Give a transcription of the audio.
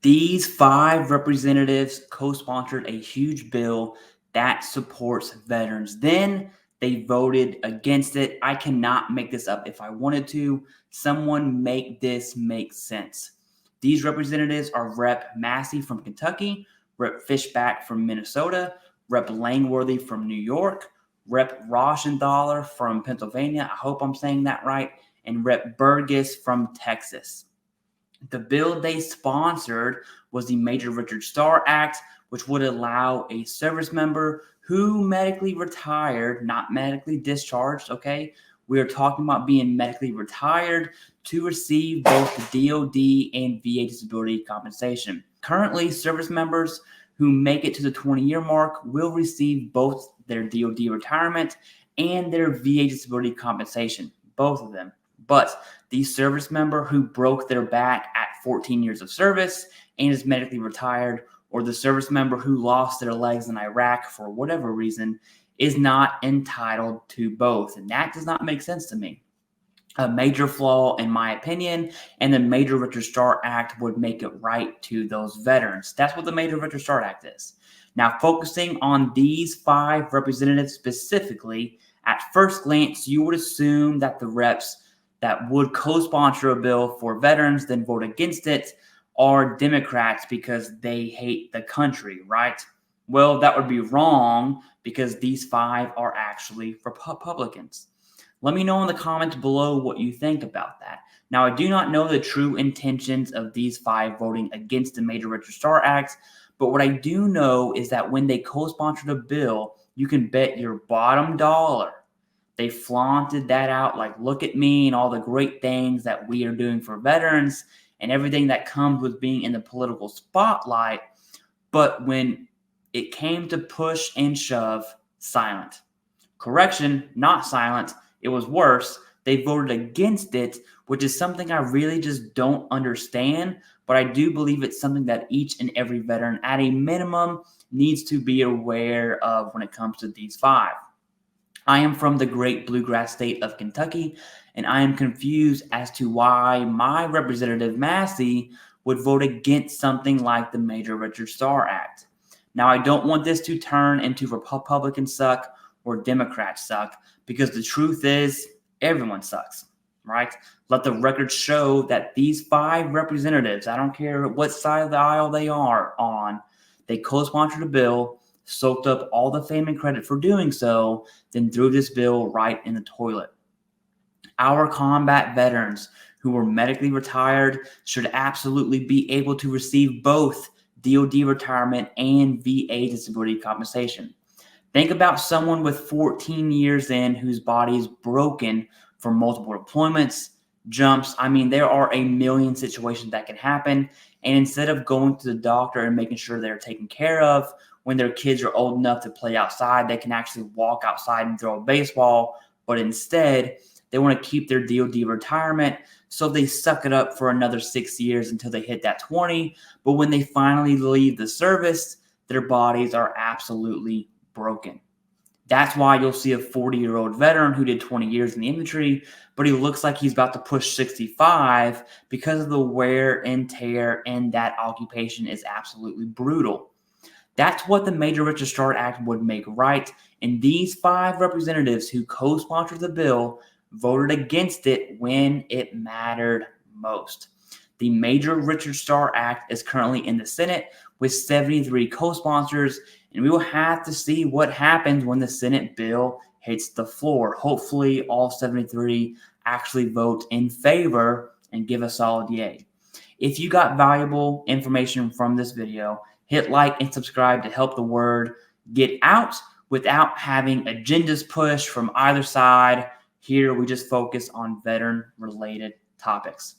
These five representatives co-sponsored a huge bill that supports veterans. Then they voted against it. I cannot make this up. If I wanted to, someone make this make sense. These representatives are Rep. Massey from Kentucky, Rep. Fishback from Minnesota, Rep. Langworthy from New York, Rep. Rauschenthaler from Pennsylvania. I hope I'm saying that right. And Rep. Burgess from Texas. The bill they sponsored was the Major Richard Starr Act, which would allow a service member who medically retired, not medically discharged, okay? We are talking about being medically retired to receive both the DOD and VA disability compensation. Currently, service members who make it to the 20-year mark will receive both their DOD retirement and their VA disability compensation, both of them. But the service member who broke their back at 14 years of service and is medically retired, or the service member who lost their legs in Iraq for whatever reason, is not entitled to both. And that does not make sense to me. A major flaw, in my opinion, and the Major Richard Starr Act would make it right to those veterans. That's what the Major Richard Starr Act is. Now, focusing on these five representatives specifically, at first glance, you would assume that the reps that would co-sponsor a bill for veterans, then vote against it, are Democrats because they hate the country, right? Well, that would be wrong because these five are actually Republicans. Let me know in the comments below what you think about that. Now, I do not know the true intentions of these five voting against the Major Richard Starr Act, but what I do know is that when they co-sponsored a bill, you can bet your bottom dollar they flaunted that out like, look at me and all the great things that we are doing for veterans and everything that comes with being in the political spotlight. But when it came to push and shove, silent. Correction, not silent. It was worse. They voted against it, which is something I really just don't understand. But I do believe it's something that each and every veteran, at a minimum, needs to be aware of when it comes to these five. I am from the great bluegrass state of Kentucky, and I am confused as to why my representative Massey would vote against something like the Major Richard Starr Act. Now, I don't want this to turn into Republicans suck or Democrats suck, because the truth is everyone sucks, right? Let the record show that these five representatives, I don't care what side of the aisle they are on, they co-sponsored a bill, soaked up all the fame and credit for doing so, then threw this bill right in the toilet. Our combat veterans who were medically retired should absolutely be able to receive both DOD retirement and VA disability compensation. Think about someone with 14 years in whose body is broken from multiple deployments, jumps. I mean, there are a million situations that can happen. And instead of going to the doctor and making sure they're taken care of, when their kids are old enough to play outside, they can actually walk outside and throw a baseball. But instead, they want to keep their DOD retirement, so they suck it up for another 6 years until they hit that 20. But when they finally leave the service, their bodies are absolutely broken. That's why you'll see a 40-year-old veteran who did 20 years in the infantry, but he looks like he's about to push 65 because of the wear and tear in that occupation is absolutely brutal. That's what the Major Richard Starr Act would make right, and these five representatives who co-sponsored the bill voted against it when it mattered most. The Major Richard Starr Act is currently in the Senate with 73 co-sponsors, and we will have to see what happens when the Senate bill hits the floor. Hopefully, all 73 actually vote in favor and give a solid yay. If you got valuable information from this video, hit like and subscribe to help the word get out without having agendas pushed from either side. Here, we just focus on veteran-related topics.